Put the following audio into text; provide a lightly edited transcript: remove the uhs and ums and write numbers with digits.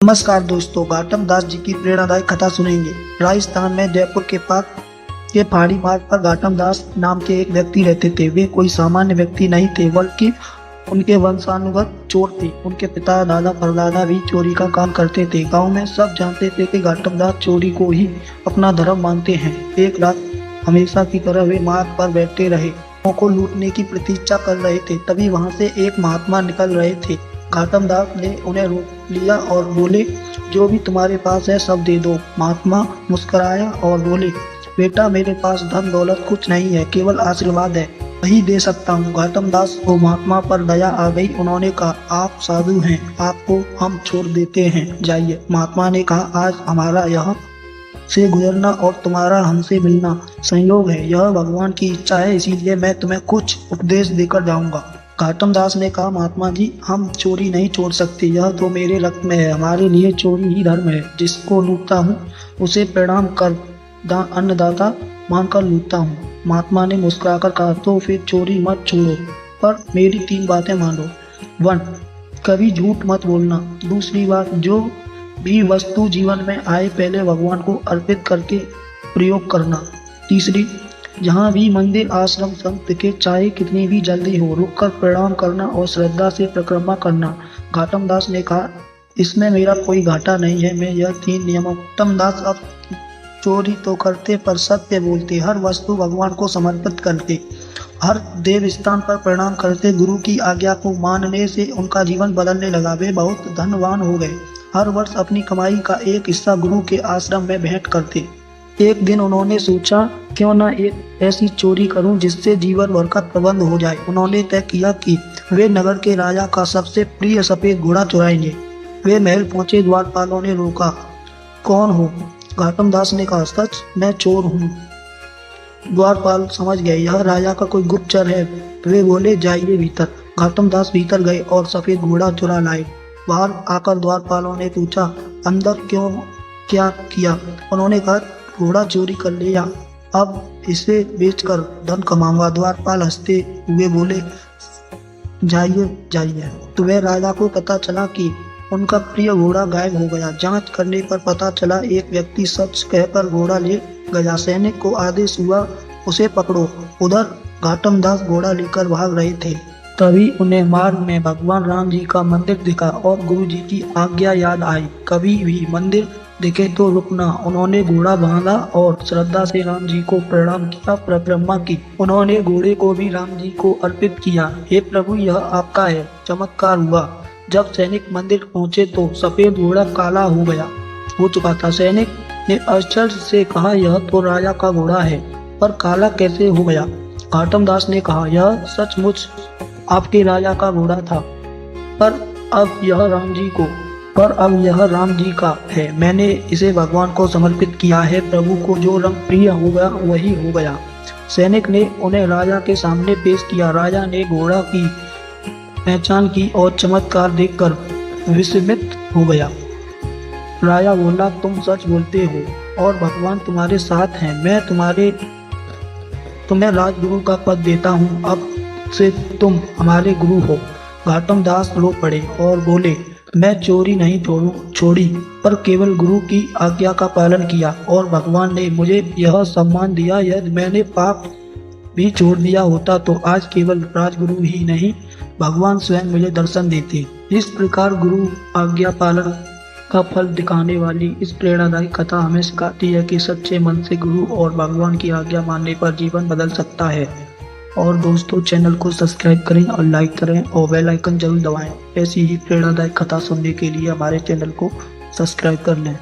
नमस्कार दोस्तों, गौतम दास जी की प्रेरणादायक कथा सुनेंगे। राजस्थान में जयपुर के पास के पहाड़ी मार्ग पर गौतम दास नाम के एक व्यक्ति रहते थे। वे कोई सामान्य व्यक्ति नहीं थे, बल्कि उनके वंशानुगत चोर थे। उनके पिता दादा परदादा भी चोरी का काम करते थे। गांव में सब जानते थे कि गौतम दास चोरी को ही अपना धर्म मानते हैं। एक रात हमेशा की तरह वे मार्ग पर बैठे रहे, लोगों को लूटने की प्रतीक्षा कर रहे थे। तभी वहां से एक महात्मा निकल रहे थे। गौतम दास ने उन्हें रोक लिया और बोले, जो भी तुम्हारे पास है सब दे दो। महात्मा मुस्कुराया और बोले, बेटा मेरे पास धन दौलत कुछ नहीं है, केवल आशीर्वाद है, वही दे सकता हूँ। गौतम दास को महात्मा पर दया आ गई। उन्होंने कहा, आप साधु हैं, आपको हम छोड़ देते हैं, जाइए। महात्मा ने कहा, आज हमारा यहाँ से गुजरना और तुम्हारा हमसे मिलना संयोग है। यह भगवान की इच्छा है, इसीलिए मैं तुम्हें कुछ उपदेश देकर जाऊंगा। गौतम दास ने कहा, महात्मा जी, हम चोरी नहीं छोड़ सकते, यह तो मेरे रक्त में है। हमारे लिए चोरी ही धर्म है। जिसको लूटता हूँ उसे प्रणाम कर अन्नदाता मानकर लूटता हूँ। महात्मा ने मुस्कुराकर कहा, तो फिर चोरी मत छोड़ो, पर मेरी 3 बातें मानो। 1, कभी झूठ मत बोलना। दूसरी बात, जो भी वस्तु जीवन में आए पहले भगवान को अर्पित करके प्रयोग करना। तीसरी, जहाँ भी मंदिर आश्रम संत दिखे, चाहे कितनी भी जल्दी हो, रुककर प्रणाम करना और श्रद्धा से परिक्रमा करना। गौतम दास ने कहा, इसमें मेरा कोई घाटा नहीं है, मैं यह 3 नियमों। गौतम दास अब चोरी तो करते पर सत्य बोलते, हर वस्तु भगवान को समर्पित करते, हर देव स्थान पर प्रणाम करते। गुरु की आज्ञा को मानने से उनका जीवन बदलने लगा। वे बहुत धनवान हो गए। हर वर्ष अपनी कमाई का एक हिस्सा गुरु के आश्रम में भेंट करते। एक दिन उन्होंने सोचा, क्यों ना एक ऐसी चोरी करूं जिससे जीवन भर का प्रबंध हो जाए। उन्होंने तय किया कि वे नगर के राजा का सबसे प्रिय सफेद घोड़ा चुराएंगे। वे महल पहुंचे। द्वारपालों ने रोका, कौन हो? गौतम दास ने कहा, सच, मैं चोर हूँ। द्वारपाल समझ गए, यह राजा का कोई गुप्तचर है। वे बोले, जाइए भीतर। गौतम दास भीतर गए और सफेद घोड़ा चुरा लाए। बाहर आकर द्वारपालों ने पूछा, अंदर क्या किया? उन्होंने कहा, घोड़ा चोरी कर लिया, अब इसे बेचकर धन कमाऊंगा। द्वारपाल हंसते हुए बोले, जाइए। तुम्हें राजा को पता चला कि उनका प्रिय घोड़ा गायब हो गया। जांच करने पर पता चला, एक व्यक्ति सच कहकर घोड़ा ले गया। सैनिक को आदेश हुआ, उसे पकड़ो। उधर गौतम दास घोड़ा लेकर भाग रहे थे। तभी उन्हें मार्ग में भगवान राम जी का मंदिर दिखा और गुरु जी की आज्ञा याद आई, कभी भी मंदिर दिखे तो रुकना। उन्होंने घोड़ा बांधा और श्रद्धा से राम जी को प्रणाम किया, परिक्रमा की। उन्होंने घोड़े को भी राम जी को अर्पित किया। हे प्रभु, यह आपका है। चमत्कार हुआ। जब सैनिक मंदिर पहुंचे तो सफेद घोड़ा काला हो चुका था। सैनिक ने आश्चर्य से कहा, यह तो राजा का घोड़ा है, पर काला कैसे हो गया? गौतम दास ने कहा, यह सचमुच आपके राजा का घोड़ा था, पर अब यह राम जी का है। मैंने इसे भगवान को समर्पित किया है। प्रभु को जो रंग प्रिय होगा वही हो गया। सैनिक ने उन्हें राजा के सामने पेश किया। राजा ने घोड़ा की पहचान की और चमत्कार देखकर विस्मित हो गया। राजा बोला, तुम सच बोलते हो और भगवान तुम्हारे साथ हैं। मैं तुम्हें राजगुरु का पद देता हूँ। अब से तुम हमारे गुरु हो। गौतम दास रो पड़े और बोले, मैं चोरी नहीं छोड़ी, पर केवल गुरु की आज्ञा का पालन किया और भगवान ने मुझे यह सम्मान दिया। यदि मैंने पाप भी छोड़ दिया होता तो आज केवल राजगुरु ही नहीं, भगवान स्वयं मुझे दर्शन देते। इस प्रकार गुरु आज्ञा पालन का फल दिखाने वाली इस प्रेरणादायी कथा हमें सिखाती है कि सच्चे मन से गुरु और भगवान की आज्ञा मानने पर जीवन बदल सकता है। और दोस्तों, चैनल को सब्सक्राइब करें और लाइक करें और बेल आइकन जरूर दबाएं। ऐसी ही प्रेरणादायक कथा सुनने के लिए हमारे चैनल को सब्सक्राइब कर लें।